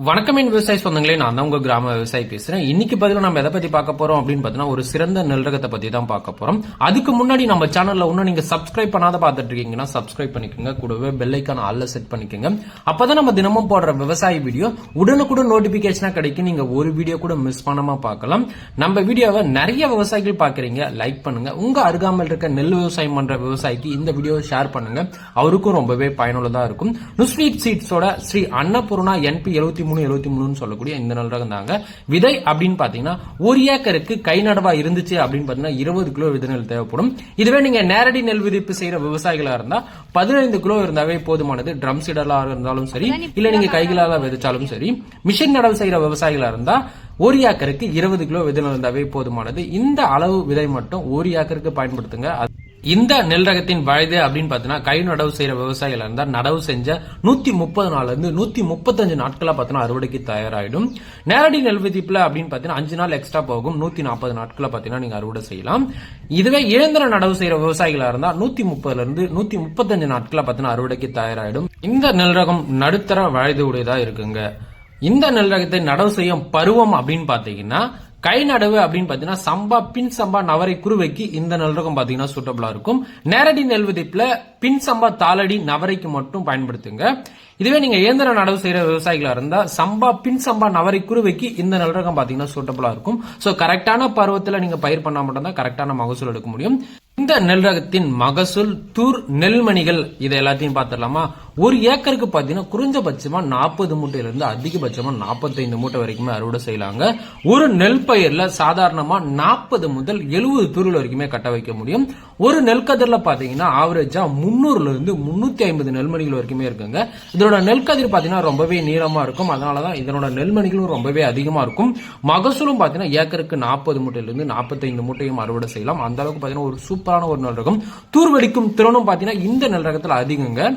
வணக்கம் விவசாய சொந்தங்களே, நான் தான் உங்க கிராம விவசாயி பேசுறேன். இன்னைக்கு பதில நம்ம எதை பத்தி பார்க்க போறோம் அப்படின்னு பாத்தீங்கன்னா, ஒரு சிறந்த நெல் ரகத்தை பத்தி தான் பார்க்க போறோம். அதுக்கு முன்னாடி நம்ம சேனல்ல இன்னும் நீங்க சப்ஸ்கிரைப் பண்ணாத பாத்துட்டு இருக்கீங்கன்னா சப்ஸ்கிரைப் பண்ணிக்கோங்க. கூடவே பெல் ஐக்கான ஆல்ல செட் பண்ணிக்கோங்க. அப்பதான் நம்ம தினமும் போடுற விவசாய வீடியோ உடனுக்குடன் நோட்டிபிகேஷனா கிடைக்கும். நீங்க ஒரு வீடியோ கூட மிஸ் பண்ணாம பார்க்கலாம். நம்ம வீடியோவை நிறைய விவசாயிகள் பாக்குறீங்க, லைக் பண்ணுங்க. உங்க அருகாமல் இருக்க நெல் விவசாயம் பண்ற விவசாயிக்கு இந்த வீடியோ ஷேர் பண்ணுங்க. அவருக்கும் ரொம்பவே பயனுள்ளதா இருக்கும். நுஸ்வீட் சீட்ஸோட ஸ்ரீ அன்னபூர்ணா NP 73 சொல்லக்கூடிய இந்த நெல் ரகம் தாங்க. விதை அப்படின்னு பாத்தீங்கன்னா ஒரு ஏக்கருக்கு கை நடவா இருந்துச்சு அப்படின்னு பாத்தீங்கன்னா 20 கிலோ விதை நெல் தேவைப்படும். இதுவே நீங்க நேரடி நெல் விதிப்பு செய்யற விவசாயிகளா இருந்தா 15 கிலோ இருந்தாவே போதுமானது. ட்ரம் சீடலா இருந்தாலும் சரி, இல்ல நீங்க கைகளால விதைச்சாலும் சரி. மிஷின் நடவு செய்யற விவசாயிகளா இருந்தா ஒரு ஏக்கருக்கு 20 கிலோ விதை நெல் இருந்தாவே போதுமானது. இந்த அளவு விதை மட்டும் ஒரு ஏக்கருக்கு பயன்படுத்துங்க. இந்த நெல் ரகத்தின் வயது அப்படின்னு பாத்தீங்கன்னா கை நடவு செய்யற விவசாயிகள் இருந்தா நடவு செஞ்ச 130 நாள்ல இருந்து 135 நாட்களா பாத்தீங்கன்னா அறுவடைக்கு தயாராயிடும். நேரடி நெல் விதிப்புல அப்படின்னு பாத்தீங்கன்னா 5 நாள் எக்ஸ்ட்ரா போகும். 140 நாட்களா பாத்தீங்கன்னா நீங்க அறுவடை செய்யலாம். இதுவே இயந்திர நடவு செய்யற விவசாயிகளா இருந்தா 130ல இருந்து 135 நாட்களா பாத்தீங்கன்னா அறுவடைக்கு தயாராயிடும். இந்த நெல் ரகம் நடுத்தர வயது உடையதா இருக்குங்க. இந்த நெல் ரகத்தை நடவு செய்யும் பருவம் அப்படின்னு பாத்தீங்கன்னா கை நடவு அப்படின்னு பாத்தீங்கன்னா சம்பா, பின் சம்பா, நவரை, குருவைக்கு இந்த நெல் ரகம் பாத்தீங்கன்னா சூட்டபிளா இருக்கும். நேரடி நெல் விதிப்புல பின் சம்பா, தாளடி, நவரைக்கு மட்டும் பயன்படுத்துங்க. இதுவே நீங்க இயந்திர நடவு செய்யற விவசாயிகளா இருந்தா சம்பா, பின் சம்பா, நவரை, குருவைக்கு இந்த நெல் ரகம் பாத்தீங்கன்னா சூட்டபிளா இருக்கும். சோ கரெக்டான பருவத்துல நீங்க பயிர் பண்ணா மட்டும் தான் கரெக்டான மகசூல் எடுக்க முடியும். இந்த நெல் ரகத்தின் மகசூல், தூர், நெல்மணிகள் இதை எல்லாத்தையும் பாத்திரலாமா? ஒரு ஏக்கருக்கு பாத்தீங்கன்னா குறைஞ்சபட்சமா 40 மூட்டையில இருந்து அதிகபட்சமா 45 மூட்டை வரைக்குமே அறுவடை செய்யலாங்க. ஒரு நெல் பயிர்ல சாதாரணமா 40 முதல் 70 தூர்கள் வரைக்குமே கட்ட வைக்க முடியும். ஒரு நெல் கதிர்ல பாத்தீங்கன்னா ஆவரேஜா 300ல இருந்து 350 நெல்மணிகள் வரைக்குமே இருக்குங்க. இதோட நெல் கதிர் பாத்தீங்கன்னா ரொம்பவே நீளமா இருக்கும். அதனாலதான் இதனோட நெல்மணிகளும் ரொம்பவே அதிகமா இருக்கும். மகசூலும் பாத்தீங்கன்னா ஏக்கருக்கு 40 மூட்டையில இருந்து 45 மூட்டையும் அறுவடை செய்யலாம். அந்த அளவுக்கு பாத்தீங்கன்னா ஒரு சூப்பரான ஒரு நெல் ரகம். தூர்வடிக்கும் திறனும் பாத்தீங்கன்னா இந்த நெல் ரகத்துல அதிகங்க.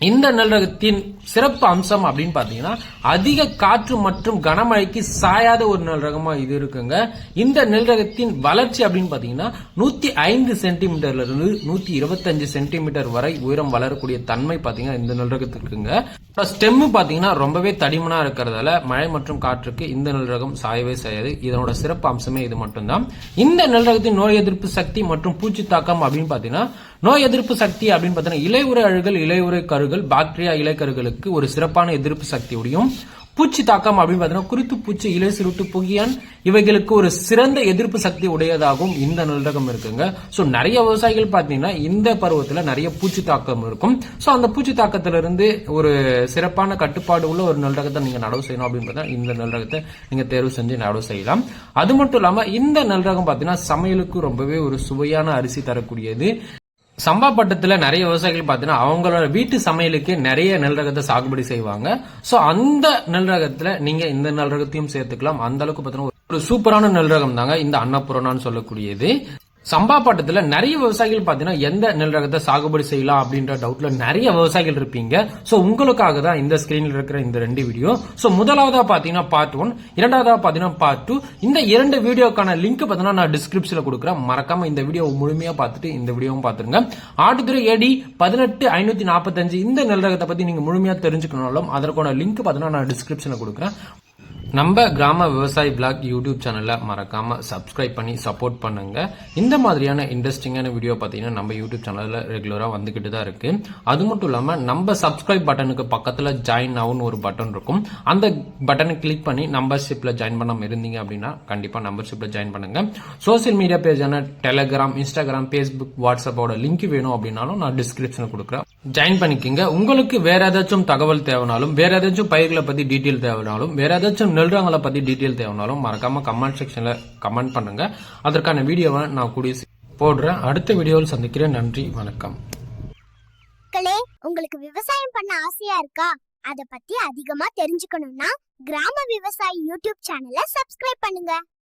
இந்த நெல் ரகத்தின் சிறப்பு அம்சம் அப்படின்னு பாத்தீங்கன்னா அதிக காற்று மற்றும் கனமழைக்கு சாயாத ஒரு நெல் ரகமா இது இருக்குங்க. இந்த நெல் ரகத்தின் வளர்ச்சி அப்படின்னு பாத்தீங்கன்னா 105 சென்டிமீட்டர்ல இருந்து 125 சென்டிமீட்டர் வரை உயரம் வளரக்கூடிய தன்மை பாத்தீங்கன்னா இந்த நெல் ரகத்துக்கு இருக்குங்க. ஸ்டெம் பாத்தீங்கன்னா ரொம்பவே தடிமனா இருக்கிறதால மழை மற்றும் காற்றுக்கு இந்த நெல் ரகம் சாயவே செய்யாது. இதனோட சிறப்பு அம்சமே இது மட்டும்தான். இந்த நெல் ரகத்தின் நோய் எதிர்ப்பு சக்தி மற்றும் பூச்சி தாக்கம் அப்படின்னு பாத்தீங்கன்னா நோய் எதிர்ப்பு சக்தி அப்படின்னு பாத்தீங்கன்னா இலையுறை அழுகல், இலையுறை கருகள், பாக்டீரியா இலைக்கருகளுக்கு ஒரு சிறப்பான எதிர்ப்பு சக்தியுடையும், பூச்சி தாக்கம் அப்படின்னு பாத்தீங்கன்னா குறித்து பூச்சி, இலை சுருட்டு, புகியான் இவைகளுக்கு ஒரு சிறந்த எதிர்ப்பு சக்தி உடையதாகவும் இந்த நெல் ரகம் இருக்குங்க. சோ நிறைய விவசாயிகள் பாத்தீங்கன்னா இந்த பருவத்துல நிறைய பூச்சி தாக்கம் இருக்கும். சோ அந்த பூச்சி தாக்கத்துல இருந்து ஒரு சிறப்பான கட்டுப்பாடு உள்ள ஒரு நெல் ரகத்தை நீங்க நடவு செய்யணும் அப்படின்னு பார்த்தா இந்த நெல் ரகத்தை நீங்க தேர்வு செஞ்சு நடவு செய்யலாம். அது மட்டும் இல்லாம இந்த நெல் ரகம் பாத்தீங்கன்னா சமையலுக்கு ரொம்பவே ஒரு சுவையான அரிசி தரக்கூடியது. சம்பா பட்டத்துல நிறைய விவசாயிகள் பாத்தீங்கன்னா அவங்களோட வீட்டு சமையலுக்கு நிறைய நெல் ரகத்தை சாகுபடி செய்வாங்க. சோ அந்த நெல் ரகத்துல நீங்க இந்த நெல் ரகத்தையும் சேர்த்துக்கலாம். அந்த அளவுக்கு பாத்தீங்கன்னா ஒரு சூப்பரான நெல் ரகம் தாங்க இந்த அன்னபூர்ணான்னு சொல்லக்கூடியது. சம்பா பட்டத்துல நிறைய விவசாயிகள் பாத்தீங்கன்னா எந்த நெல் ரகத்தை சாகுபடி செய்யலாம் அப்படின்ற டவுட்ல நிறைய விவசாயிகள் இருப்பீங்க. சோ உங்களுக்காக தான் இந்த ஸ்கிரீன்ல இருக்கிற இந்த 2 வீடியோ. சோ முதலாவதா பாத்தீங்கன்னா பார்ட் 1, இரண்டாவதா பாத்தீங்கன்னா பார்ட் 2. இந்த 2 வீடியோக்கான லிங்க் பாத்தீங்கன்னா நான் டிஸ்கிரிப்ஷன்ல கொடுக்குறேன். மறக்காம இந்த வீடியோ முழுமையா பார்த்துட்டு இந்த வீடியோவும் பாத்துருங்க. ஆட்டுத்துறை AD 18545 இந்த நெல் ரகத்தை பத்தி நீங்க முழுமையா தெரிஞ்சுக்கணும்னாலும் அதற்கான லிங்க் பாத்தீங்கன்னா நான் டிஸ்கிரிப்ஷன்ல கொடுக்குறேன். நம்ம கிராம விவசாய பிளாக் யூடியூப் சேனல்ல மறக்காம சப்ஸ்கிரைப் பண்ணி சப்போர்ட் பண்ணுங்க. இந்த மாதிரியான இன்ட்ரெஸ்டிங்கான வீடியோ பாத்தீங்கன்னா நம்ம யூடியூப் சேனல்ல ரெகுலரா வந்துகிட்டு தான் இருக்கு. அது மட்டும் இல்லாம நம்ம சப்ஸ்கிரைப் பட்டனுக்கு பக்கத்துல ஜாயின் நவுன்னு ஒரு பட்டன் இருக்கும். அந்த பட்டனை கிளிக் பண்ணி மெம்பர்ஷிப்ல ஜாயின் பண்ணாம இருந்தீங்க அப்படின்னா கண்டிப்பா மெம்பர்ஷிப்ல ஜாயின் பண்ணுங்க. சோசியல் மீடியா பேஜான டெலிகிராம், இன்ஸ்டாகிராம், பேஸ்புக், வாட்ஸ்அப்போட லிங்க் வேணும் அப்படின்னாலும் நான் டிஸ்கிரிப்ஷன்ல கொடுக்குறேன். ஜாயின் பண்ணிக்கங்க. உங்களுக்கு வேற ஏதாச்சும் தகவல் தேவைனாலும், வேற ஏதாச்சும் பயிர்களை பத்தி டீட்டெயில் தேவைனாலும், வேற ஏதாச்சும் நெல் ரகங்களை பத்தி டீட்டெயில் தேவைனாலும் மறக்காம கமெண்ட் செக்ஷன்ல கமெண்ட் பண்ணுங்க. அதற்கான வீடியோவை நான் கூடிய போடுறேன். அடுத்த வீடியோவில் சந்திக்கிறேன். நன்றி, வணக்கம். உங்களுக்கு விவசாயம் பண்ண ஆசையா இருக்கா? அத பத்தி அதிகமா தெரிஞ்சுக்கணும்னா கிராம விவசாயி யூடியூப் சேனலை சப்ஸ்கிரைப் பண்ணுங்க.